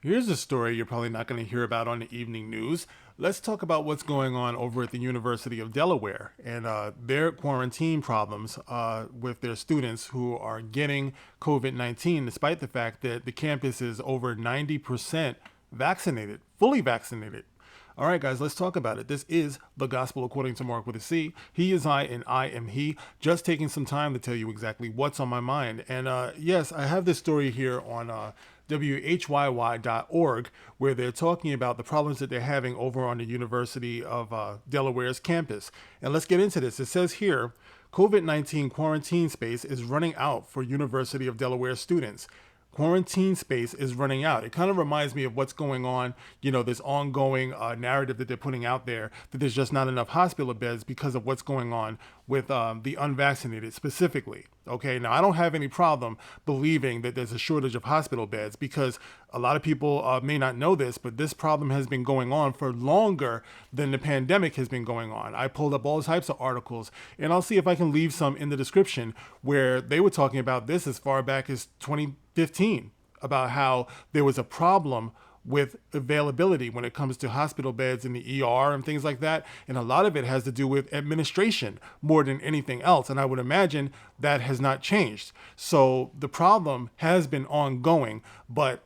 Here's a story you're probably not going to hear about on the evening news. Let's talk about what's going on over at the University of Delaware and their quarantine problems with their students who are getting COVID-19, despite the fact that the campus is over 90% vaccinated, fully vaccinated. All right, guys, let's talk about it. This is the gospel according to Mark with a C. He is I, and I am he. Just taking some time to tell you exactly what's on my mind. And yes, I have this story here on WHYY.org where they're talking about the problems that they're having over on the University of Delaware's campus. And let's get into this. It says here, COVID-19 quarantine space is running out for University of Delaware students. Quarantine space is running out. It kind of reminds me of what's going on, this ongoing narrative that they're putting out there that there's just not enough hospital beds because of what's going on with the unvaccinated specifically. Okay, now I don't have any problem believing that there's a shortage of hospital beds because a lot of people may not know this, but this problem has been going on for longer than the pandemic has been going on. I pulled up all types of articles, and I'll see if I can leave some in the description where they were talking about this as far back as 2015, about how there was a problem with availability when it comes to hospital beds in the ER and things like that. And a lot of it has to do with administration more than anything else. And I would imagine that has not changed. So the problem has been ongoing, but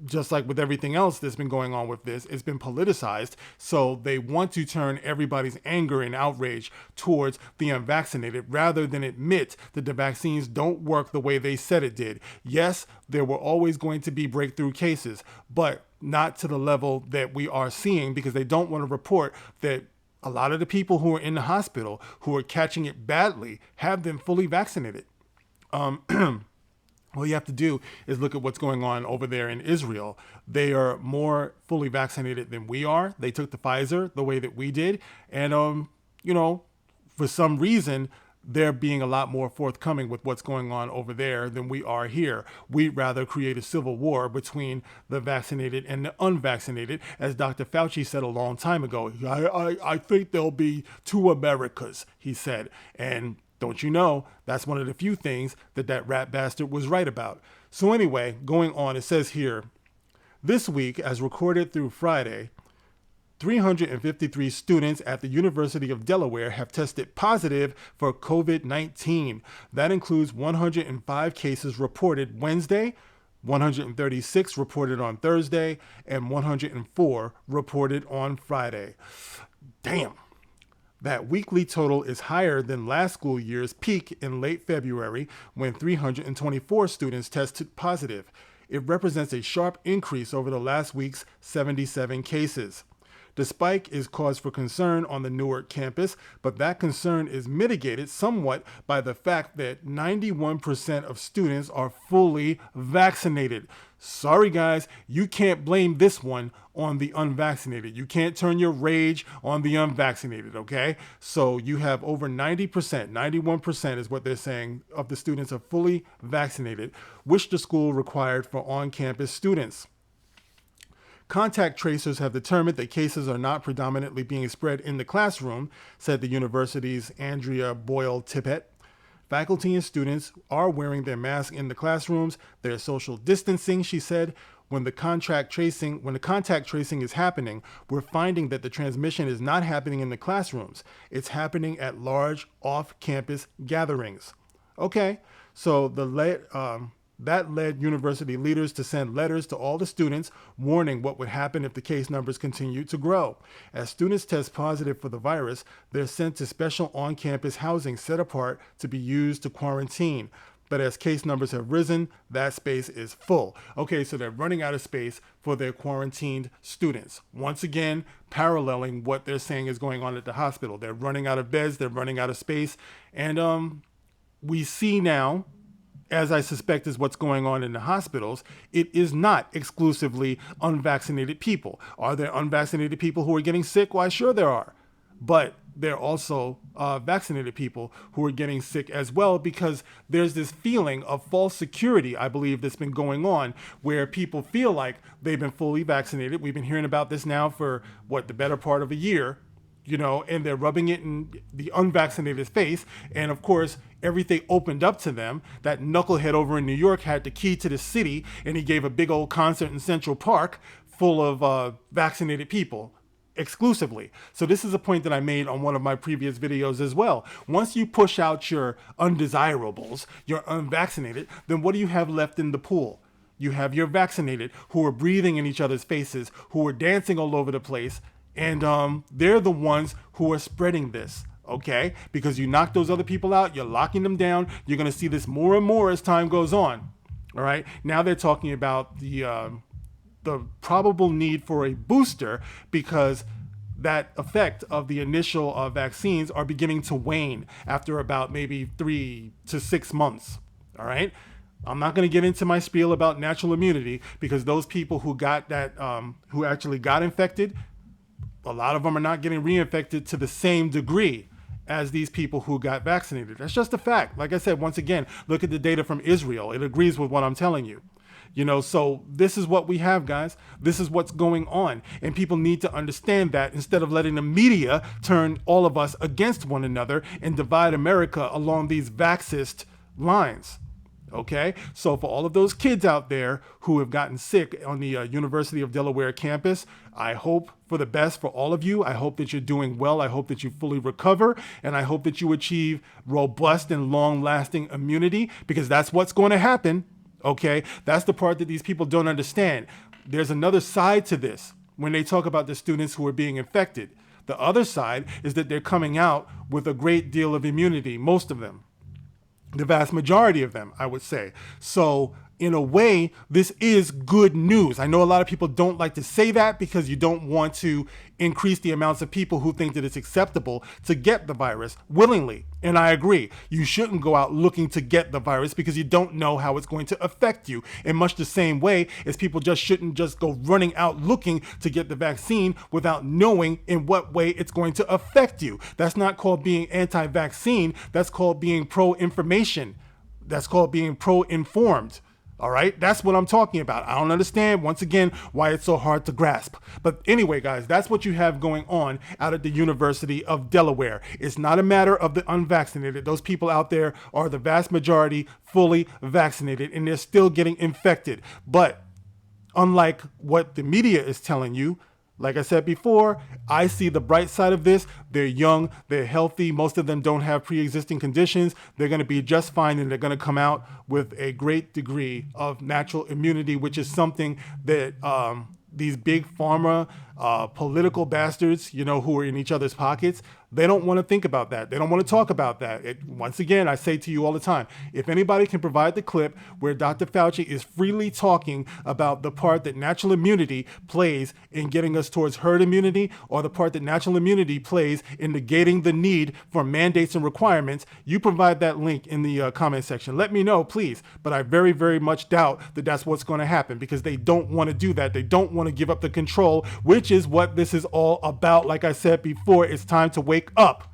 just like with everything else that's been going on with this, it's been politicized. So they want to turn everybody's anger and outrage towards the unvaccinated rather than admit that the vaccines don't work the way they said it did. Yes, there were always going to be breakthrough cases, but not to the level that we are seeing because they don't want to report that a lot of the people who are in the hospital who are catching it badly have been fully vaccinated. All you have to do is look at what's going on over there in Israel. They are more fully vaccinated than we are. They took the Pfizer the way that we did. And, for some reason, they're being a lot more forthcoming with what's going on over there than we are here. We'd rather create a civil war between the vaccinated and the unvaccinated. As Dr. Fauci said a long time ago, I think there'll be two Americas, he said. And don't you know, that's one of the few things that rat bastard was right about. So anyway, going on, it says here, this week, as recorded through Friday, 353 students at the University of Delaware have tested positive for COVID-19. That includes 105 cases reported Wednesday, 136 reported on Thursday, and 104 reported on Friday. Damn. That weekly total is higher than last school year's peak in late February when 324 students tested positive. It represents a sharp increase over the last week's 77 cases. The spike is cause for concern on the Newark campus, but that concern is mitigated somewhat by the fact that 91% of students are fully vaccinated. Sorry guys, you can't blame this one on the unvaccinated. You can't turn your rage on the unvaccinated, okay? So you have over 90%, 91% is what they're saying of the students are fully vaccinated, which the school required for on-campus students. Contact tracers have determined that cases are not predominantly being spread in the classroom, said the university's Andrea Boyle-Tippett. Faculty and students are wearing their masks in the classrooms. There's social distancing, she said. When the contact tracing is happening, we're finding that the transmission is not happening in the classrooms. It's happening at large off-campus gatherings. Okay, so that led university leaders to send letters to all the students warning what would happen if the case numbers continued to grow. As students test positive for the virus, they're sent to special on-campus housing set apart to be used to quarantine. But as case numbers have risen, that space is full. Okay, so they're running out of space for their quarantined students. Once again, paralleling what they're saying is going on at the hospital. They're running out of beds, they're running out of space. And we see now, as I suspect is what's going on in the hospitals, it is not exclusively unvaccinated people. Are there unvaccinated people who are getting sick? Why, sure there are. But there are also vaccinated people who are getting sick as well because there's this feeling of false security, I believe, that's been going on where people feel like they've been fully vaccinated. We've been hearing about this now for, the better part of a year. and they're rubbing it in the unvaccinated face. And of course, everything opened up to them. That knucklehead over in New York had the key to the city, and he gave a big old concert in Central Park full of vaccinated people exclusively. So this is a point that I made on one of my previous videos as well. Once you push out your undesirables, your unvaccinated, then what do you have left in the pool? You have your vaccinated who are breathing in each other's faces, who are dancing all over the place, and they're the ones who are spreading this, okay? Because you knock those other people out, you're locking them down. You're going to see this more and more as time goes on, all right? Now they're talking about the probable need for a booster because that effect of the initial vaccines are beginning to wane after about maybe 3 to 6 months, all right? I'm not going to get into my spiel about natural immunity because those people who got that, who actually got infected, a lot of them are not getting reinfected to the same degree as these people who got vaccinated. That's just a fact. Like I said, once again, look at the data from Israel. It agrees with what I'm telling you. So this is what we have, guys. This is what's going on. And people need to understand that instead of letting the media turn all of us against one another and divide America along these vaxist lines. Okay, so for all of those kids out there who have gotten sick on the University of Delaware campus, I hope for the best for all of you. I hope that you're doing well. I hope that you fully recover, and I hope that you achieve robust and long-lasting immunity, because that's what's going to happen. Okay, that's the part that these people don't understand. There's another side to this when they talk about the students who are being infected. The other side is that they're coming out with a great deal of immunity, most of them. The vast majority of them, I would say. So in a way, this is good news. I know a lot of people don't like to say that because you don't want to increase the amounts of people who think that it's acceptable to get the virus willingly. And I agree. You shouldn't go out looking to get the virus because you don't know how it's going to affect you. In much the same way as people just shouldn't just go running out looking to get the vaccine without knowing in what way it's going to affect you. That's not called being anti-vaccine. That's called being pro-information. That's called being pro-informed. All right, that's what I'm talking about. I don't understand, once again, why it's so hard to grasp. But anyway, guys, that's what you have going on out at the University of Delaware. It's not a matter of the unvaccinated. Those people out there are the vast majority fully vaccinated, and they're still getting infected. But unlike what the media is telling you, like I said before, I see the bright side of this. They're young, they're healthy. Most of them don't have pre-existing conditions. They're going to be just fine, and they're going to come out with a great degree of natural immunity, which is something that these big pharma political bastards, who are in each other's pockets, they don't want to think about that. They don't want to talk about that. Once again, I say to you all the time, if anybody can provide the clip where Dr. Fauci is freely talking about the part that natural immunity plays in getting us towards herd immunity, or the part that natural immunity plays in negating the need for mandates and requirements, you provide that link in the comment section. Let me know, please. But I very, very much doubt that that's what's going to happen, because they don't want to do that. They don't want to give up the control, which is what this is all about. Like I said before, it's time to wake up.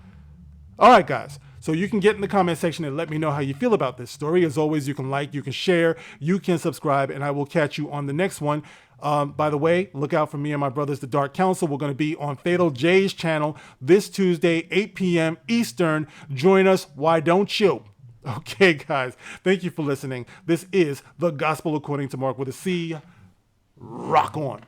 All right, guys. So you can get in the comment section and let me know how you feel about this story. As always, you can like, you can share, you can subscribe, and I will catch you on the next one. By the way, look out for me and my brothers, the Dark Council. We're going to be on Fatal J's channel this Tuesday, 8 p.m. Eastern. Join us. Why don't you? Okay, guys. Thank you for listening. This is The Gospel According to Mark with a C. Rock on.